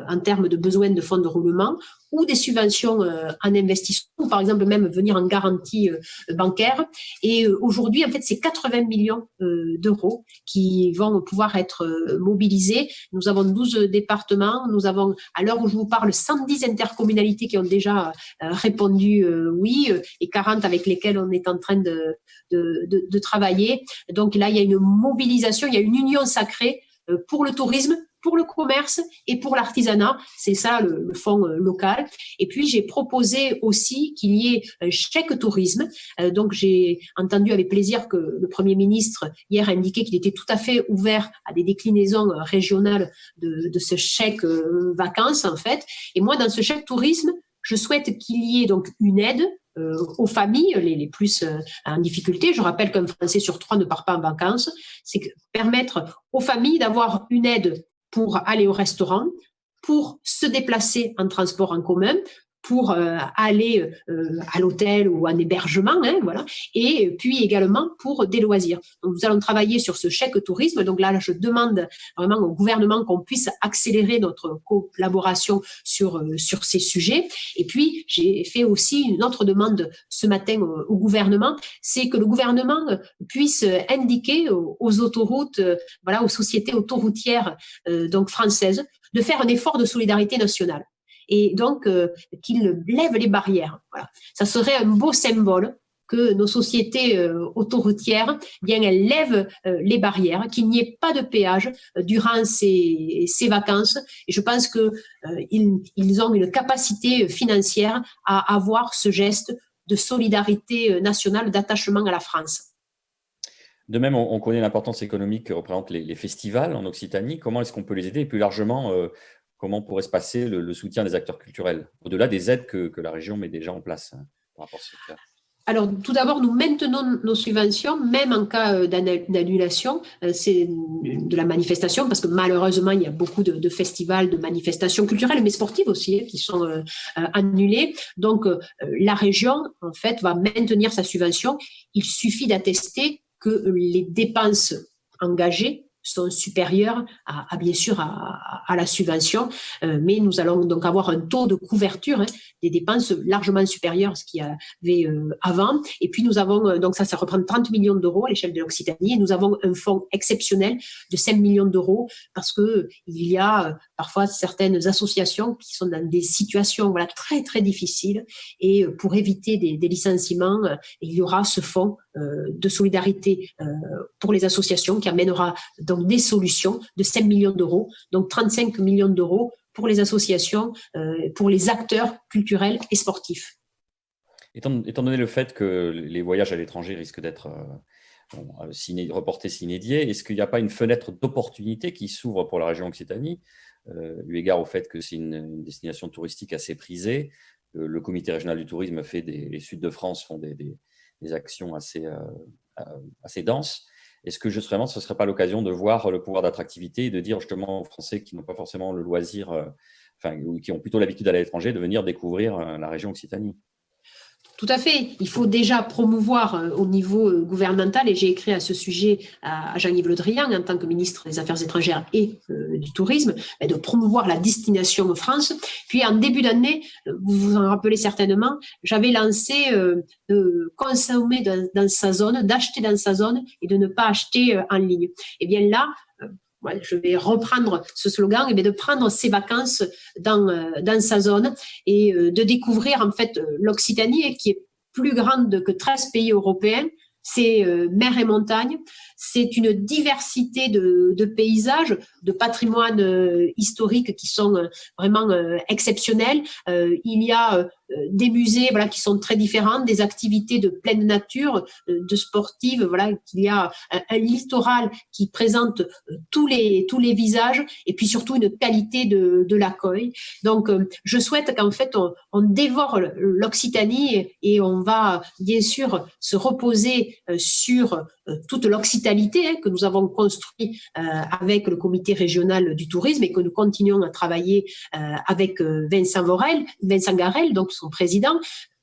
en termes de besoins de fonds de roulement ou des subventions en investissement, ou par exemple même venir en garantie bancaire. Et aujourd'hui, en fait, c'est 80 millions d'euros qui vont pouvoir être mobilisés. Nous avons 12 départements, nous avons, à l'heure où je vous parle, 110 intercommunalités qui ont déjà répondu oui, et 40 avec lesquelles on est en train de travailler. Donc là, il y a une mobilisation, il y a une union sacrée pour le tourisme, pour le commerce et pour l'artisanat. C'est ça le fonds local. Et puis, j'ai proposé aussi qu'il y ait un chèque tourisme. Donc, j'ai entendu avec plaisir que le Premier ministre, hier, a indiqué qu'il était tout à fait ouvert à des déclinaisons régionales de ce chèque vacances, en fait. Et moi, dans ce chèque tourisme, je souhaite qu'il y ait donc une aide aux familles les plus en difficulté. Je rappelle qu'un Français sur 3 ne part pas en vacances. C'est permettre aux familles d'avoir une aide pour aller au restaurant, pour se déplacer en transport en commun, pour aller à l'hôtel ou en hébergement, voilà, et puis également pour des loisirs. Donc, nous allons travailler sur ce chèque tourisme. Donc là, je demande vraiment au gouvernement qu'on puisse accélérer notre collaboration sur ces sujets. Et puis, j'ai fait aussi une autre demande ce matin au gouvernement, c'est que le gouvernement puisse indiquer aux autoroutes, voilà, aux sociétés autoroutières donc françaises, de faire un effort de solidarité nationale. Et donc qu'ils lèvent les barrières. Voilà. Ça serait un beau symbole que nos sociétés autoroutières, bien, elles lèvent les barrières, qu'il n'y ait pas de péage durant ces vacances. Et je pense que ils ont une capacité financière à avoir ce geste de solidarité nationale, d'attachement à la France.
De même, on connaît l'importance économique que représentent les festivals en Occitanie. Comment est-ce qu'on peut les aider? Et plus largement, comment pourrait se passer le soutien des acteurs culturels, au-delà des aides que la région met déjà en place par rapport à ce secteur?
Alors, tout d'abord, nous maintenons nos subventions, même en cas d'annulation, c'est de la manifestation, parce que malheureusement, il y a beaucoup de festivals, de manifestations culturelles, mais sportives aussi, qui sont annulées. Donc, la région, en fait, va maintenir sa subvention. Il suffit d'attester que les dépenses engagées sont supérieures bien sûr à la subvention, mais nous allons donc avoir un taux de couverture des dépenses largement supérieur à ce qu'il y avait avant. Et puis nous avons, donc ça reprend 30 millions d'euros à l'échelle de l'Occitanie, et nous avons un fonds exceptionnel de 5 millions d'euros parce que il y a parfois certaines associations qui sont dans des situations voilà, très très difficiles, et pour éviter des licenciements, il y aura ce fonds de solidarité pour les associations qui amènera donc des solutions de 5 millions d'euros, donc 35 millions d'euros pour les associations, pour les acteurs culturels et sportifs.
Étant donné le fait que les voyages à l'étranger risquent d'être reportés sine die, est-ce qu'il n'y a pas une fenêtre d'opportunité qui s'ouvre pour la région Occitanie, eu égard au fait que c'est une destination touristique assez prisée? Le comité régional du tourisme les Sud de France font des actions assez denses. Est-ce que justement, ce ne serait pas l'occasion de voir le pouvoir d'attractivité et de dire justement aux Français qui n'ont pas forcément le loisir, ou qui ont plutôt l'habitude d'aller à l'étranger, de venir découvrir la région Occitanie?
Tout à fait. Il faut déjà promouvoir au niveau gouvernemental, et j'ai écrit à ce sujet à Jean-Yves Le Drian en tant que ministre des Affaires étrangères et du Tourisme, de promouvoir la destination France. Puis en début d'année, vous vous en rappelez certainement, j'avais lancé de consommer dans sa zone, d'acheter dans sa zone et de ne pas acheter en ligne. Et bien là, je vais reprendre ce slogan, de prendre ses vacances dans sa zone et de découvrir en fait l'Occitanie qui est plus grande que 13 pays européens. C'est mer et montagne, c'est une diversité de paysages, de patrimoine historique qui sont vraiment exceptionnels. Il y a des musées qui sont très différents, des activités de pleine nature, de sportives, qu'il y a un littoral qui présente tous les visages et puis surtout une qualité de l'accueil. Donc, je souhaite qu'en fait, on dévore l'Occitanie et on va bien sûr se reposer sur toute l'occitalité que nous avons construit avec le comité régional du tourisme et que nous continuons à travailler avec Vincent Garrel, donc son président.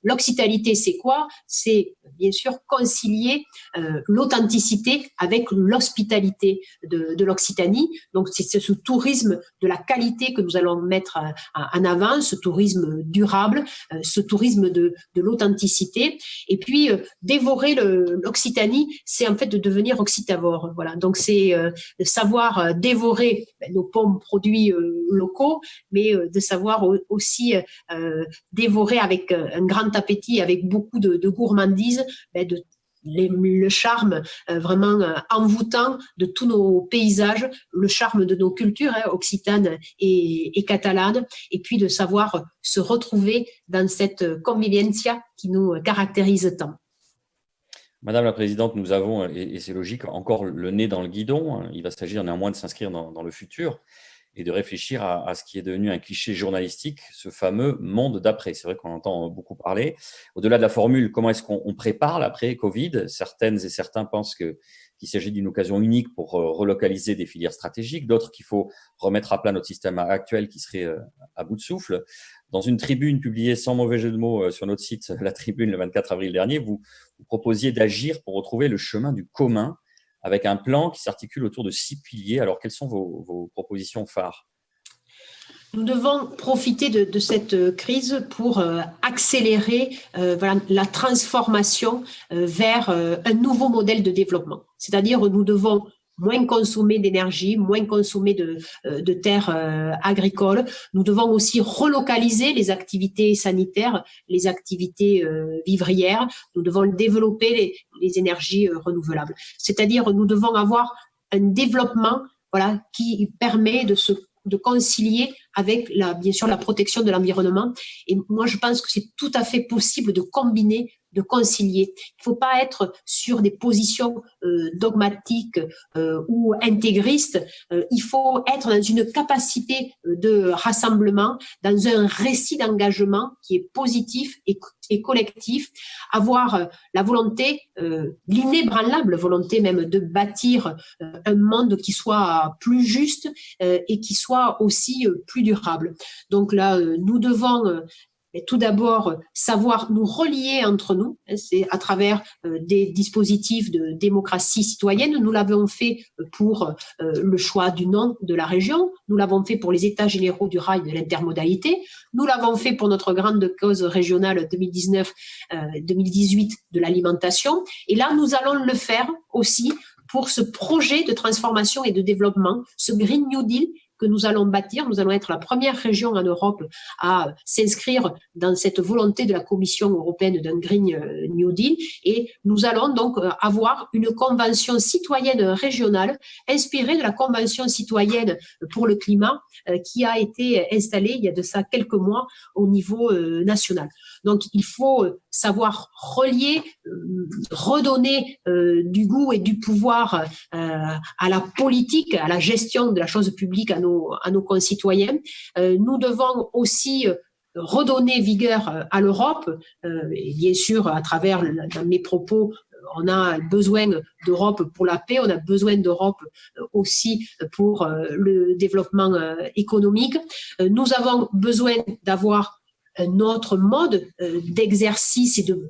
L'occitalité, c'est quoi? C'est bien sûr concilier l'authenticité avec l'hospitalité de l'Occitanie. Donc, c'est ce tourisme de la qualité que nous allons mettre en avant, ce tourisme durable, ce tourisme de l'authenticité. Et puis, dévorer l'Occitanie, c'est en fait de devenir occitavore. Voilà. Donc, c'est de savoir dévorer nos pommes produits locaux, mais de savoir aussi dévorer avec un grand appétit, avec beaucoup de gourmandise, le charme vraiment envoûtant de tous nos paysages, le charme de nos cultures occitanes et catalanes, et puis de savoir se retrouver dans cette convivencia qui nous caractérise tant.
Madame la Présidente, nous avons, et c'est logique, encore le nez dans le guidon. Il va s'agir néanmoins de s'inscrire dans le futur et de réfléchir à ce qui est devenu un cliché journalistique, ce fameux monde d'après. C'est vrai qu'on entend beaucoup parler. Au-delà de la formule, comment est-ce qu'on prépare l'après-Covid? Certaines et certains pensent qu'il s'agit d'une occasion unique pour relocaliser des filières stratégiques, d'autres qu'il faut remettre à plat notre système actuel qui serait à bout de souffle. Dans une tribune publiée sans mauvais jeu de mots sur notre site, La Tribune, le 24 avril dernier, vous proposiez d'agir pour retrouver le chemin du commun avec un plan qui s'articule autour de 6 piliers. Alors, quelles sont vos propositions phares?
Nous devons profiter de cette crise pour accélérer la transformation vers un nouveau modèle de développement. C'est-à-dire, nous devons moins consommer d'énergie, moins consommer de terres agricoles. Nous devons aussi relocaliser les activités sanitaires, les activités vivrières. Nous devons développer les énergies renouvelables. C'est-à-dire, nous devons avoir un développement qui permet de concilier avec bien sûr la protection de l'environnement. Et moi, je pense que c'est tout à fait possible de combiner, de concilier. Il ne faut pas être sur des positions dogmatiques ou intégristes. Il faut être dans une capacité de rassemblement, dans un récit d'engagement qui est positif et collectif, avoir la volonté, l'inébranlable volonté même de bâtir un monde qui soit plus juste et qui soit aussi plus durable. Donc là, nous devons tout d'abord savoir nous relier entre nous, c'est à travers des dispositifs de démocratie citoyenne. Nous l'avons fait pour le choix du nom de la région, nous l'avons fait pour les états généraux du rail et de l'intermodalité, nous l'avons fait pour notre grande cause régionale 2019-2018 de l'alimentation, et là nous allons le faire aussi pour ce projet de transformation et de développement, ce Green New Deal que nous allons bâtir. Nous allons être la première région en Europe à s'inscrire dans cette volonté de la Commission européenne d'un Green New Deal, et nous allons donc avoir une convention citoyenne régionale inspirée de la Convention citoyenne pour le climat qui a été installée il y a de ça quelques mois au niveau national. Donc, il faut savoir relier, redonner du goût et du pouvoir à la politique, à la gestion de la chose publique à nos concitoyens. Nous devons aussi redonner vigueur à l'Europe, et bien sûr, à travers dans mes propos, on a besoin d'Europe pour la paix, on a besoin d'Europe aussi pour le développement économique. Nous avons besoin d'avoir un autre mode d'exercice et de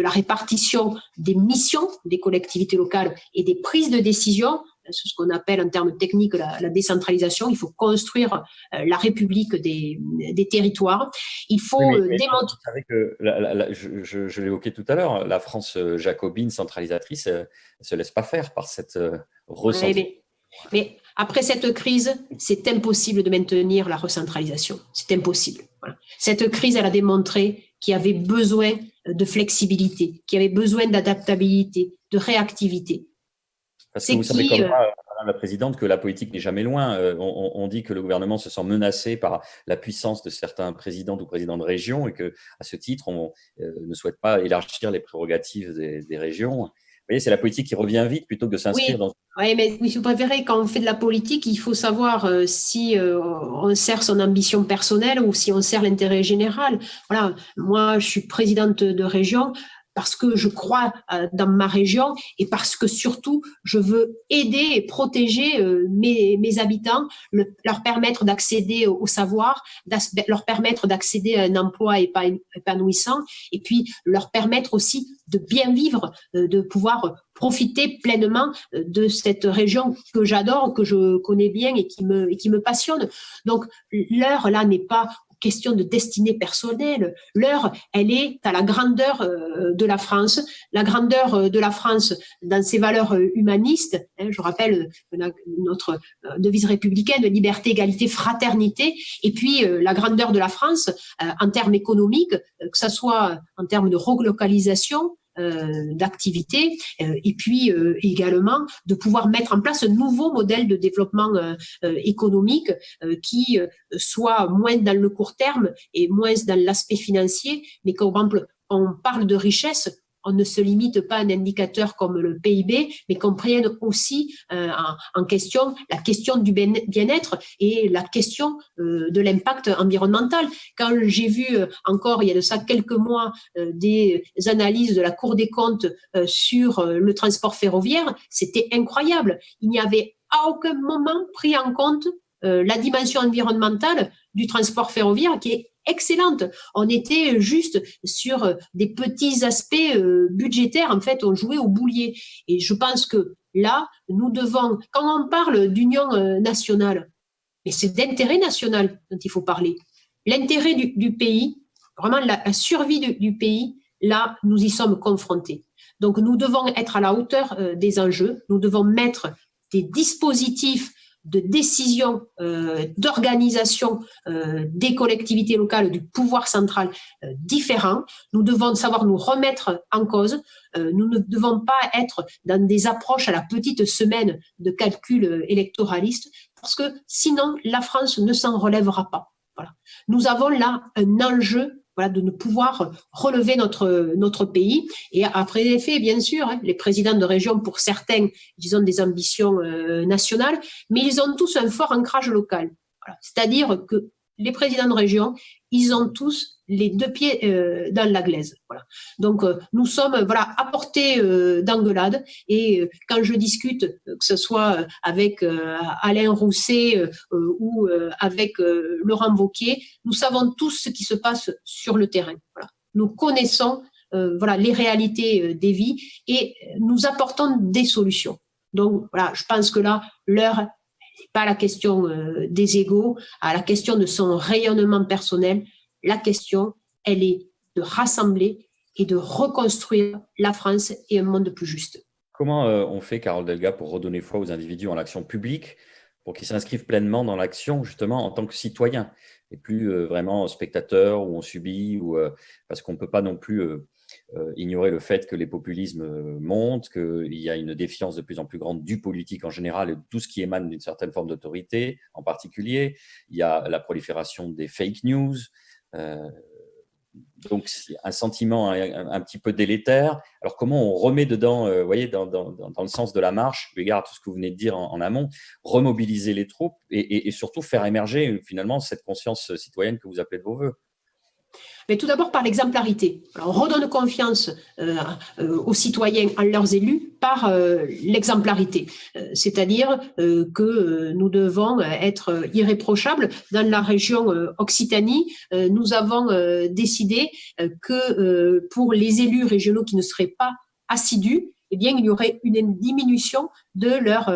la répartition des missions des collectivités locales et des prises de décision. C'est ce qu'on appelle en termes techniques la décentralisation. Il faut construire la République des territoires. Il faut démontrer…
Vous savez que je l'évoquais tout à l'heure, la France jacobine centralisatrice, elle ne se laisse pas faire par cette recentralisation.
Mais après cette crise, c'est impossible de maintenir la recentralisation. C'est impossible. Voilà. Cette crise, elle a démontré qu'il y avait besoin de flexibilité, qu'il y avait besoin d'adaptabilité, de réactivité.
Parce que vous savez comme moi, Madame la Présidente, que la politique n'est jamais loin. On dit que le gouvernement se sent menacé par la puissance de certains présidents ou présidents de régions et qu'à ce titre, on ne souhaite pas élargir les prérogatives des régions. Vous voyez, c'est la politique qui revient vite plutôt que de s'inscrire dans…
Oui, mais si vous préférez, quand on fait de la politique, il faut savoir si on sert son ambition personnelle ou si on sert l'intérêt général. Voilà, moi, je suis présidente de région parce que je crois dans ma région et parce que surtout, je veux aider et protéger mes habitants, leur permettre d'accéder au savoir, leur permettre d'accéder à un emploi épanouissant et puis leur permettre aussi de bien vivre, de pouvoir profiter pleinement de cette région que j'adore, que je connais bien et qui me passionne. Donc, l'heure, là, n'est pas question de destinée personnelle. L'heure, elle est à la grandeur de la France, la grandeur de la France dans ses valeurs humanistes. Je rappelle notre devise républicaine, liberté, égalité, fraternité. Et puis, la grandeur de la France en termes économiques, que ce soit en termes de relocalisation, d'activité et puis également de pouvoir mettre en place un nouveau modèle de développement économique qui soit moins dans le court terme et moins dans l'aspect financier, mais quand on parle de richesse, on ne se limite pas à un indicateur comme le PIB, mais qu'on prenne aussi en question la question du bien-être et la question de l'impact environnemental. Quand j'ai vu encore, il y a de ça quelques mois, des analyses de la Cour des comptes sur le transport ferroviaire, c'était incroyable. Il n'y avait à aucun moment pris en compte la dimension environnementale du transport ferroviaire qui est excellente. On était juste sur des petits aspects budgétaires. En fait, on jouait au boulier. Et je pense que là, nous devons, quand on parle d'union nationale, mais c'est d'intérêt national dont il faut parler. L'intérêt du pays, vraiment la survie du pays, là, nous y sommes confrontés. Donc, nous devons être à la hauteur des enjeux. Nous devons mettre des dispositifs de décision, d'organisation des collectivités locales, du pouvoir central différents. Nous devons savoir nous remettre en cause. Nous ne devons pas être dans des approches à la petite semaine de calcul électoraliste parce que sinon, la France ne s'en relèvera pas. Voilà. Nous avons là un enjeu de ne pouvoir relever notre pays. Et après effet, bien sûr, les présidents de région, pour certains, ils ont des ambitions nationales, mais ils ont tous un fort ancrage local. Voilà. C'est-à-dire que les présidents de région, ils ont tous les deux pieds dans la glaise. Voilà. Donc, nous sommes à portée d'engueulade. Et quand je discute, que ce soit avec Alain Rousset ou avec Laurent Wauquiez, nous savons tous ce qui se passe sur le terrain. Voilà. Nous connaissons les réalités des vies et nous apportons des solutions. Donc, voilà, je pense que là, l'heure n'est pas à la question des égos, à la question de son rayonnement personnel. La question, elle est de rassembler et de reconstruire la France et un monde plus juste.
Comment on fait, Carole Delga, pour redonner foi aux individus en l'action publique, pour qu'ils s'inscrivent pleinement dans l'action, justement, en tant que citoyens, et plus vraiment spectateurs, où on subit, parce qu'on ne peut pas non plus ignorer le fait que les populismes montent, qu'il y a une défiance de plus en plus grande du politique en général et de tout ce qui émane d'une certaine forme d'autorité en particulier. Il y a la prolifération des fake news. Donc, c'est un sentiment un petit peu délétère. Alors, comment on remet dedans, voyez, dans le sens de la marche, eu égard à tout ce que vous venez de dire en amont, remobiliser les troupes et surtout faire émerger finalement cette conscience citoyenne que vous appelez de vos voeux?
Mais tout d'abord par l'exemplarité. On redonne confiance aux citoyens, en leurs élus, par l'exemplarité. C'est-à-dire que nous devons être irréprochables. Dans la région Occitanie, nous avons décidé que pour les élus régionaux qui ne seraient pas assidus, eh bien, il y aurait une diminution de leurs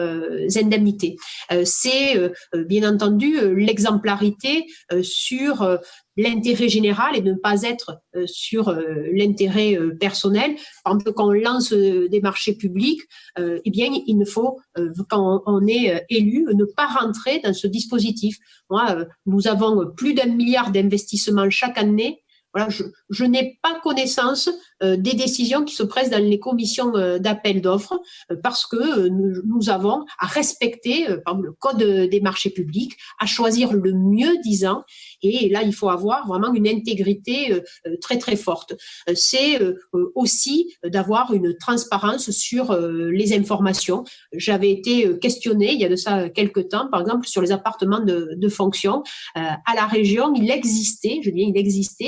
indemnités. C'est bien entendu l'exemplarité sur l'intérêt général et de ne pas être sur l'intérêt personnel. Par exemple, quand on lance des marchés publics, eh bien, il ne faut, quand on est élu, ne pas rentrer dans ce dispositif. Moi, nous avons plus d'1 milliard d'investissements chaque année. Voilà, je n'ai pas connaissance des décisions qui se prennent dans les commissions d'appel d'offres parce que nous avons à respecter par exemple, le code des marchés publics, à choisir le mieux disant. Et là, il faut avoir vraiment une intégrité très, très forte. C'est aussi d'avoir une transparence sur les informations. J'avais été questionnée il y a de ça quelques temps, par exemple, sur les appartements de fonction. À la région, il existait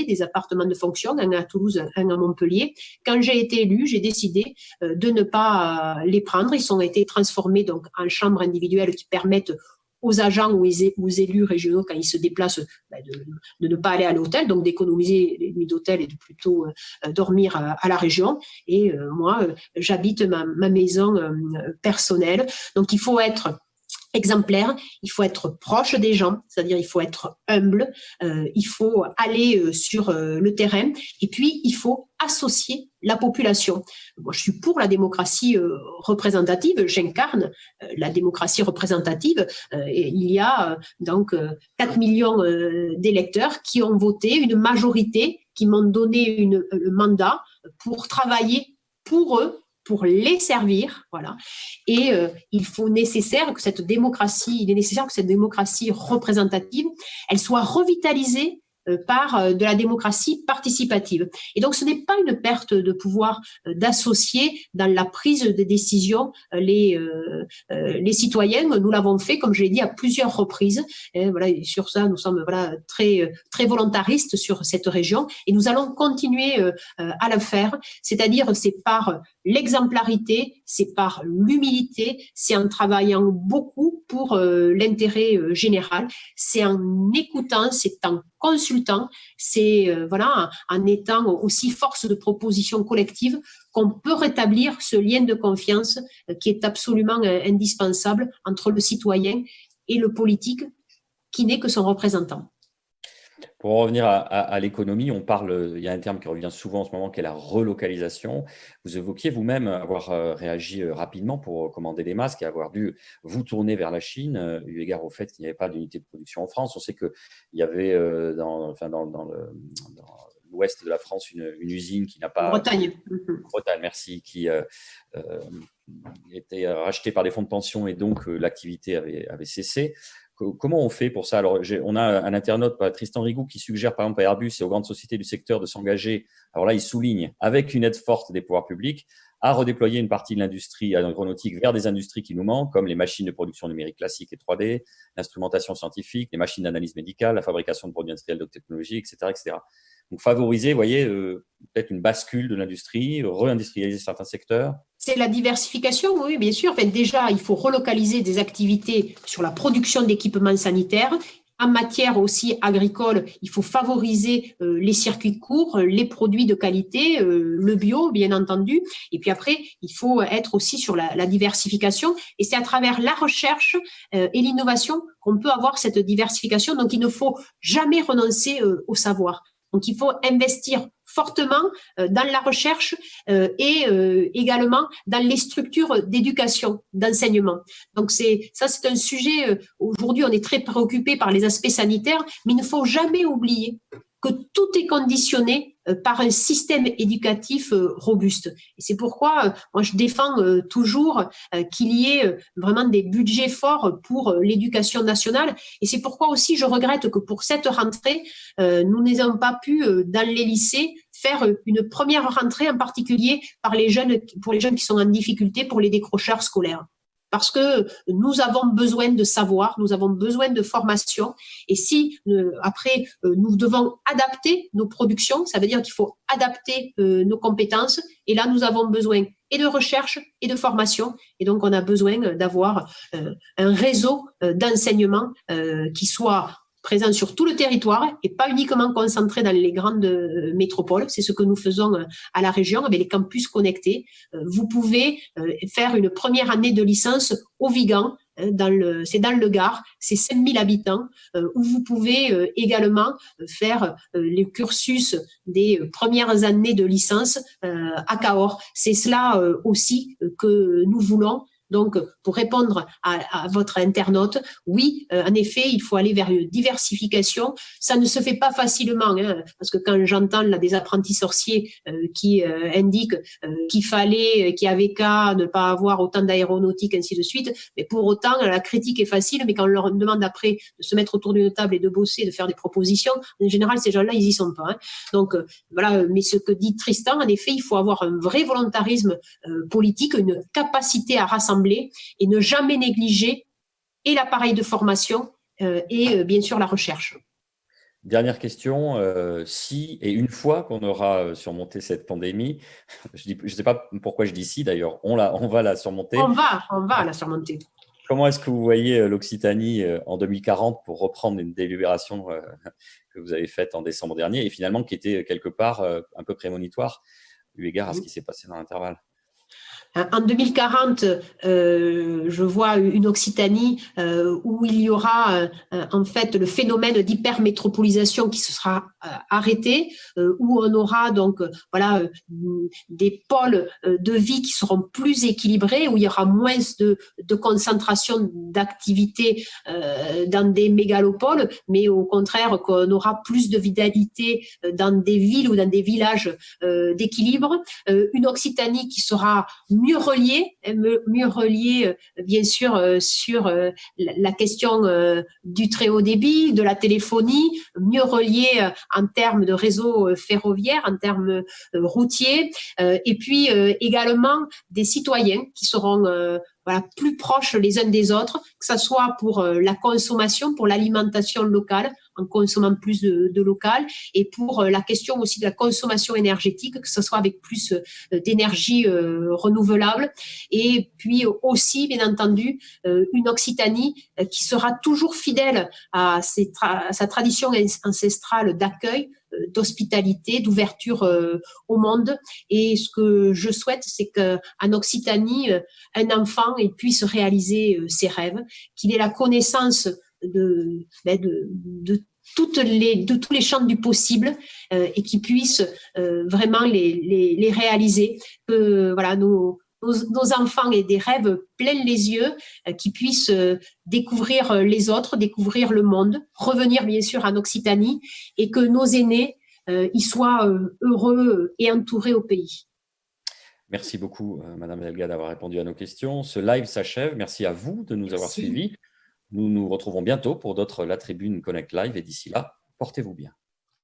des appartements de fonction, un à Toulouse, un à Montpellier. Quand j'ai été élue, j'ai décidé de ne pas les prendre. Ils ont été transformés donc en chambres individuelles qui permettent aux agents ou aux élus régionaux, quand ils se déplacent, de ne pas aller à l'hôtel, donc d'économiser les nuits d'hôtel et de plutôt dormir à la région. Et moi, j'habite ma maison personnelle. Donc, il faut être exemplaire, il faut être proche des gens, c'est-à-dire il faut être humble, il faut aller sur le terrain et puis il faut associer la population. Moi, je suis pour la démocratie représentative, j'incarne la démocratie représentative. Et il y a donc 4 millions d'électeurs qui ont voté, une majorité qui m'ont donné le mandat pour travailler pour eux, pour les servir, voilà. Et il est nécessaire que cette démocratie représentative, elle soit revitalisée par de la démocratie participative. Et donc, ce n'est pas une perte de pouvoir d'associer dans la prise de décision les citoyens. Nous l'avons fait, comme je l'ai dit, à plusieurs reprises. Et voilà, et sur ça, nous sommes très, très volontaristes sur cette région et nous allons continuer à le faire. C'est-à-dire, c'est par l'exemplarité, c'est par l'humilité, c'est en travaillant beaucoup pour l'intérêt général, c'est en écoutant, c'est en consultant, c'est en étant aussi force de proposition collective qu'on peut rétablir ce lien de confiance qui est absolument indispensable entre le citoyen et le politique qui n'est que son représentant.
Pour en revenir à l'économie, il y a un terme qui revient souvent en ce moment qui est la relocalisation. Vous évoquiez vous-même avoir réagi rapidement pour commander des masques et avoir dû vous tourner vers la Chine, eu égard au fait qu'il n'y avait pas d'unité de production en France. On sait qu'il y avait dans l'ouest de la France une usine qui n'a pas…
Bretagne.
Bretagne, merci, qui était rachetée par des fonds de pension et donc l'activité avait cessé. Comment on fait pour ça? Alors, on a un internaute, Tristan Rigou, qui suggère par exemple à Airbus et aux grandes sociétés du secteur de s'engager, alors là, il souligne, avec une aide forte des pouvoirs publics, à redéployer une partie de l'industrie aéronautique vers des industries qui nous manquent, comme les machines de production numérique classique et 3D, l'instrumentation scientifique, les machines d'analyse médicale, la fabrication de produits industriels de technologie, etc., etc. Donc, favoriser, vous voyez, peut-être une bascule de l'industrie, réindustrialiser certains secteurs.
C'est la diversification, oui, bien sûr. En fait, déjà, il faut relocaliser des activités sur la production d'équipements sanitaires. En matière aussi agricole, il faut favoriser les circuits courts, les produits de qualité, le bio, bien entendu. Et puis après, il faut être aussi sur la diversification. Et c'est à travers la recherche et l'innovation qu'on peut avoir cette diversification. Donc, il ne faut jamais renoncer au savoir. Donc, il faut investir fortement dans la recherche et également dans les structures d'éducation, d'enseignement. Donc, c'est un sujet, aujourd'hui, on est très préoccupé par les aspects sanitaires, mais il ne faut jamais oublier que tout est conditionné par un système éducatif robuste. Et c'est pourquoi moi je défends toujours qu'il y ait vraiment des budgets forts pour l'éducation nationale. Et c'est pourquoi aussi je regrette que pour cette rentrée, nous n'ayons pas pu, dans les lycées, faire une première rentrée, en particulier pour les jeunes qui sont en difficulté, pour les décrocheurs scolaires. Parce que nous avons besoin de savoir, nous avons besoin de formation. Et si après, nous devons adapter nos productions, ça veut dire qu'il faut adapter nos compétences. Et là, nous avons besoin et de recherche et de formation. Et donc, on a besoin d'avoir un réseau d'enseignement qui soit présents sur tout le territoire et pas uniquement concentrés dans les grandes métropoles. C'est ce que nous faisons à la région avec les campus connectés. Vous pouvez faire une première année de licence au Vigan, c'est dans le Gard, c'est 5000 habitants, où vous pouvez également faire le cursus des premières années de licence à Cahors. C'est cela aussi que nous voulons. Donc, pour répondre à votre internaute, oui, en effet, il faut aller vers une diversification. Ça ne se fait pas facilement, hein, parce que quand j'entends là des apprentis sorciers qui indiquent qu'il y avait qu'à ne pas avoir autant d'aéronautique, ainsi de suite, mais pour autant, la critique est facile, mais quand on leur demande après de se mettre autour d'une table et de bosser, de faire des propositions, en général, ces gens-là, ils y sont pas. Hein. Donc, voilà, mais ce que dit Tristan, en effet, il faut avoir un vrai volontarisme politique, une capacité à rassembler et ne jamais négliger et l'appareil de formation et bien sûr la recherche.
Dernière question, si et une fois qu'on aura surmonté cette pandémie, je ne sais pas pourquoi je dis si d'ailleurs, on va la surmonter.
On va la surmonter.
Comment est-ce que vous voyez l'Occitanie en 2040 pour reprendre une délibération que vous avez faite en décembre dernier et finalement qui était quelque part un peu prémonitoire eu égard à ce qui s'est passé dans l'intervalle?
En 2040, je vois une Occitanie où il y aura en fait le phénomène d'hypermétropolisation qui se sera arrêté, où on aura donc voilà des pôles de vie qui seront plus équilibrés, où il y aura moins de concentration d'activités dans des mégalopoles, mais au contraire qu'on aura plus de vitalité dans des villes ou dans des villages d'équilibre. Une Occitanie qui sera mieux relié bien sûr sur la question du très haut débit, de la téléphonie, mieux relié en termes de réseau ferroviaire, en termes routiers, et puis également des citoyens qui seront voilà, plus proches les uns des autres, que ce soit pour la consommation, pour l'alimentation locale, en consommant plus de local, et pour la question aussi de la consommation énergétique, que ce soit avec plus d'énergie renouvelable, et puis aussi, bien entendu, une Occitanie qui sera toujours fidèle à sa tradition ancestrale d'accueil, d'hospitalité, d'ouverture au monde. Et ce que je souhaite, c'est qu'en Occitanie, un enfant puisse réaliser ses rêves, qu'il ait la connaissance de tous les champs du possible et qu'il puisse vraiment les réaliser. Que voilà, nos enfants aient des rêves pleins les yeux, qui puissent découvrir les autres, découvrir le monde, revenir bien sûr en Occitanie et que nos aînés y soient heureux et entourés au pays.
Merci beaucoup, Madame Delga, d'avoir répondu à nos questions. Ce live s'achève. Merci à vous de nous avoir suivis. Nous nous retrouvons bientôt pour d'autres La Tribune Connect Live et d'ici là, portez-vous bien.